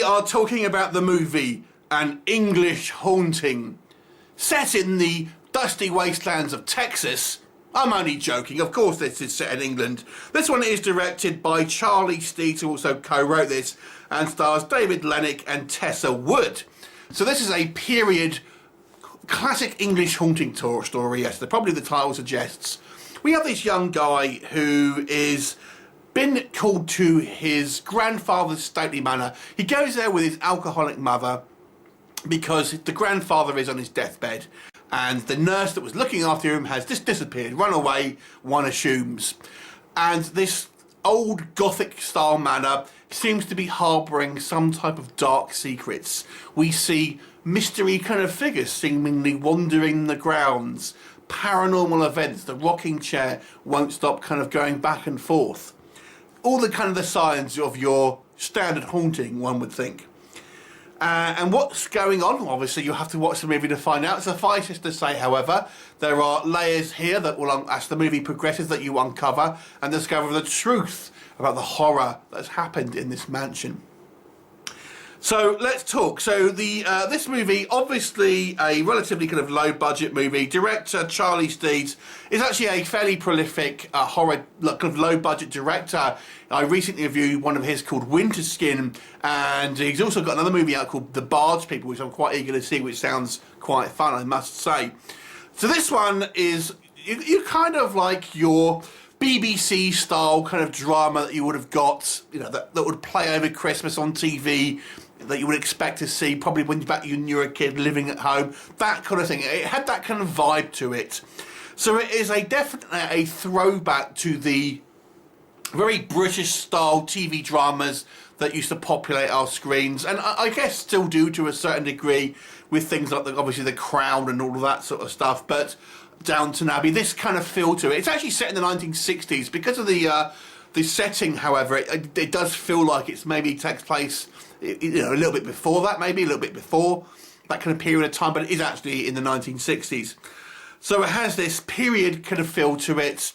are talking about the movie An English Haunting, set in the dusty wastelands of Texas. I'm only joking, of course this is set in England. This one is directed by Charlie Steed, who also co-wrote this, and stars David Lenik and Tessa Wood. So this is a period classic English haunting story, yes, probably the title suggests. We have this young guy who is been called to his grandfather's stately manor. He goes there with his alcoholic mother because the grandfather is on his deathbed, and the nurse that was looking after him has just disappeared, run away, one assumes. And this old Gothic style manor seems to be harbouring some type of dark secrets. We see mystery kind of figures seemingly wandering the grounds, paranormal events, the rocking chair won't stop kind of going back and forth. All the kind of the signs of your standard haunting, one would think. And what's going on? Obviously, you have to watch the movie to find out. Suffice it to say, however, there are layers here that will, as the movie progresses, that you uncover and discover the truth about the horror that's happened in this mansion. So let's talk. So this movie, obviously a relatively kind of low-budget movie. Director Charlie Steed is actually a fairly prolific horror, kind of low-budget director. I recently reviewed one of his called Winter Skin, and he's also got another movie out called The Barge People, which I'm quite eager to see, which sounds quite fun, I must say. So this one is you kind of like your BBC style kind of drama that you would have got, you know, that would play over Christmas on TV, that you would expect to see probably when you were a kid living at home, that kind of thing. It had that kind of vibe to it. So it is definitely a throwback to the very British style TV dramas that used to populate our screens, and I guess still do to a certain degree with things like obviously The Crown and all of that sort of stuff, but Downton Abbey, this kind of feel to it. It's actually set in the 1960s. Because of the setting, however, it does feel like it's maybe takes place, you know, a little bit before that, maybe a little bit before that kind of period of time, but it is actually in the 1960s. So it has this period kind of feel to it,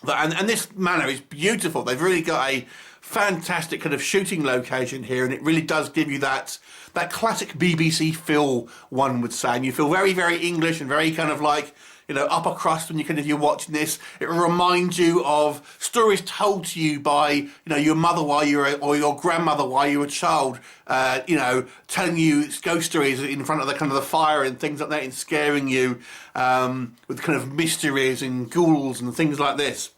and this manor is beautiful. They've really got a fantastic kind of shooting location here, and it really does give you that classic BBC feel, one would say, and you feel very, very English and very kind of like, you know, upper crust when you're watching this. It reminds you of stories told to you by, you know, your mother or your grandmother while you were a child, you know, telling you ghost stories in front of the fire and things like that, and scaring you with kind of mysteries and ghouls and things like this.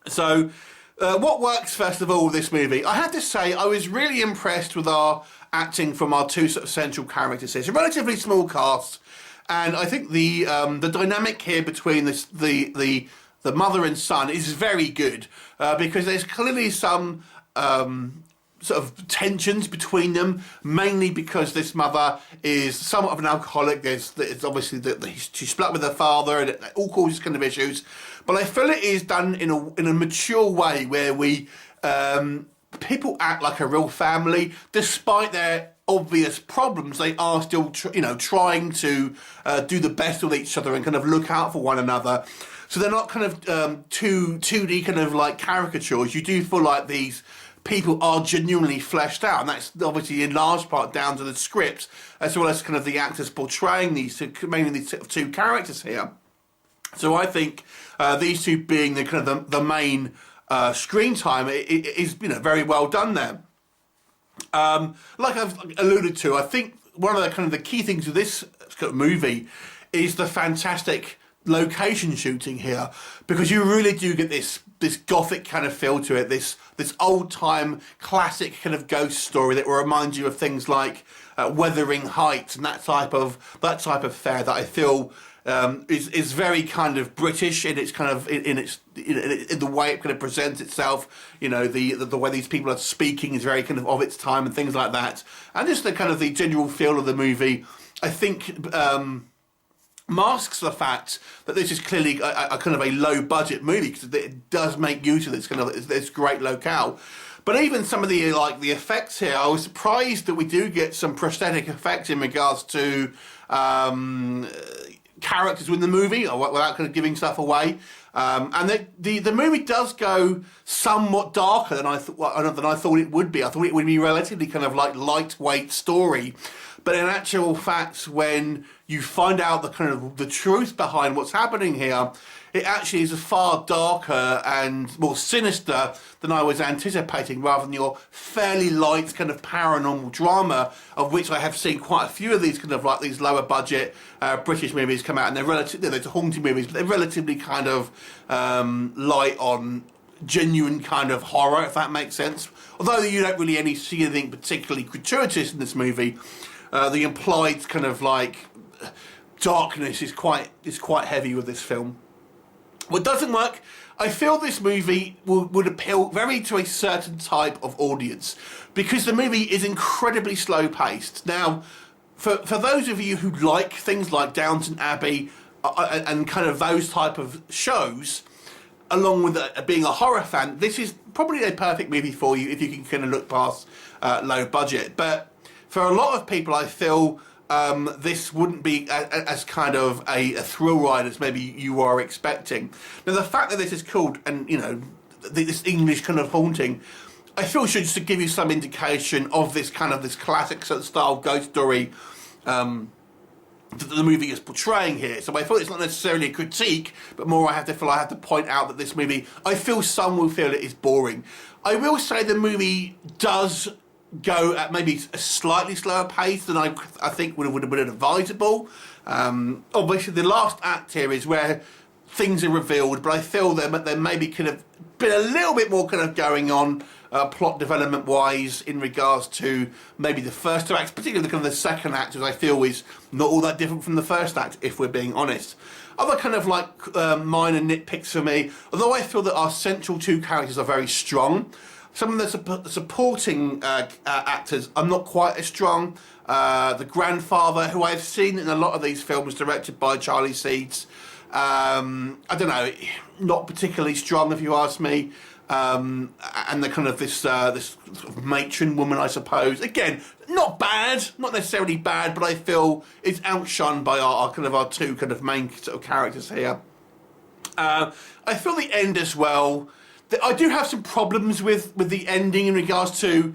So what works first of all with this movie? I have to say I was really impressed with our acting from our two sort of central characters here. It's a relatively small cast, and I think the dynamic here between the mother and son is very good, because there's clearly some sort of tensions between them, mainly because this mother is somewhat of an alcoholic. It's obviously she's split with her father, and it all causes kind of issues. But I feel it is done in a mature way where we people act like a real family, despite their obvious problems. They are still trying to do the best with each other and kind of look out for one another. So they're not kind of 2D kind of like caricatures. You do feel like these people are genuinely fleshed out, and that's obviously in large part down to the script, as well as kind of the actors portraying mainly these two characters here. So I think these two being the kind of the main screen time is very well done there. Like I've alluded to, I think one of the kind of the key things of this movie is the fantastic location shooting here, because you really do get this Gothic kind of feel to it, this old time classic kind of ghost story that will remind you of things like Wuthering Heights and that type of fare that I feel is very kind of British in its kind of in the way it kind of presents itself. You know, the way these people are speaking is very kind of its time and things like that, and just the kind of the general feel of the movie, I think, masks the fact that this is clearly a kind of a low budget movie, because it does make use of this great locale. But even some of the effects here, I was surprised that we do get some prosthetic effects in regards to characters in the movie, without kind of giving stuff away. And the movie does go somewhat darker than I thought it would be. I thought it would be relatively kind of like lightweight story, but in actual fact, when you find out the truth behind what's happening here, it actually is far darker and more sinister than I was anticipating, rather than your fairly light kind of paranormal drama, of which I have seen quite a few of these kind of like these lower budget British movies come out, and they're relatively, they're haunting movies, but they're relatively kind of light on genuine kind of horror, if that makes sense. Although you don't really see anything particularly gratuitous in this movie, the implied kind of like darkness is quite heavy with this film. What doesn't work, I feel this movie would appeal very to a certain type of audience, because the movie is incredibly slow paced. Now, for those of you who like things like Downton Abbey and kind of those type of shows, along with being a horror fan, this is probably a perfect movie for you if you can kind of look past low budget. But for a lot of people, I feel this wouldn't be as kind of a thrill ride as maybe you are expecting. Now, the fact that this is called, and you know, this English kind of haunting, I feel should just give you some indication of this kind of this classic sort of style ghost story that the movie is portraying here. So I feel it's not necessarily a critique, but more I have to point out that this movie, I feel some will feel it is boring. I will say the movie does go at maybe a slightly slower pace than I think would have been advisable. Obviously, the last act here is where things are revealed, but I feel there maybe could have been a little bit more kind of going on plot development wise in regards to maybe the first two acts, particularly the kind of the second act, which I feel is not all that different from the first act, if we're being honest. Other kind of like minor nitpicks for me, although I feel that our central two characters are very strong, some of the supporting actors are not quite as strong. The grandfather, who I've seen in a lot of these films directed by Charlie Seeds, I don't know, not particularly strong if you ask me. And the kind of this sort of matron woman, I suppose. Again, not bad, not necessarily bad, but I feel it's outshone by our two kind of main sort of characters here. I feel the end as well. I do have some problems with the ending in regards to,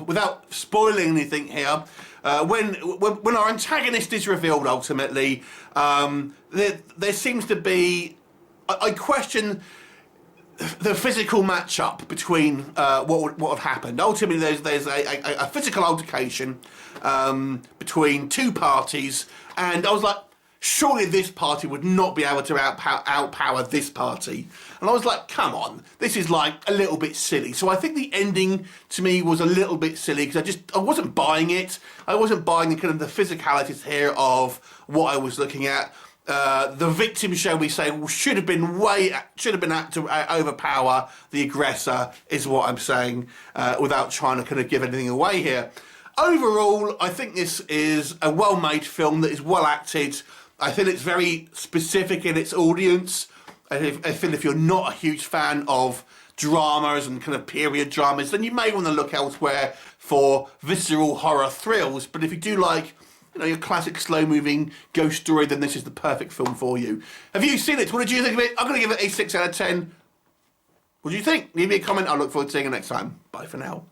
without spoiling anything here, when our antagonist is revealed ultimately, there seems to be, I question the physical match-up between what have happened. Ultimately, there's a physical altercation between two parties, and I was like, surely this party would not be able to outpower this party. And I was like, come on, this is like a little bit silly. So I think the ending to me was a little bit silly, because I wasn't buying it. I wasn't buying the kind of the physicalities here of what I was looking at. The victim, shall we say, should have been apt to overpower the aggressor, is what I'm saying, without trying to kind of give anything away here. Overall, I think this is a well-made film that is well acted. I feel it's very specific in its audience. I feel if you're not a huge fan of dramas and kind of period dramas, then you may want to look elsewhere for visceral horror thrills. But if you do like, you know, your classic slow-moving ghost story, then this is the perfect film for you. Have you seen it? What did you think of it? I'm going to give it a 6 out of 10. What do you think? Leave me a comment. I'll look forward to seeing you next time. Bye for now.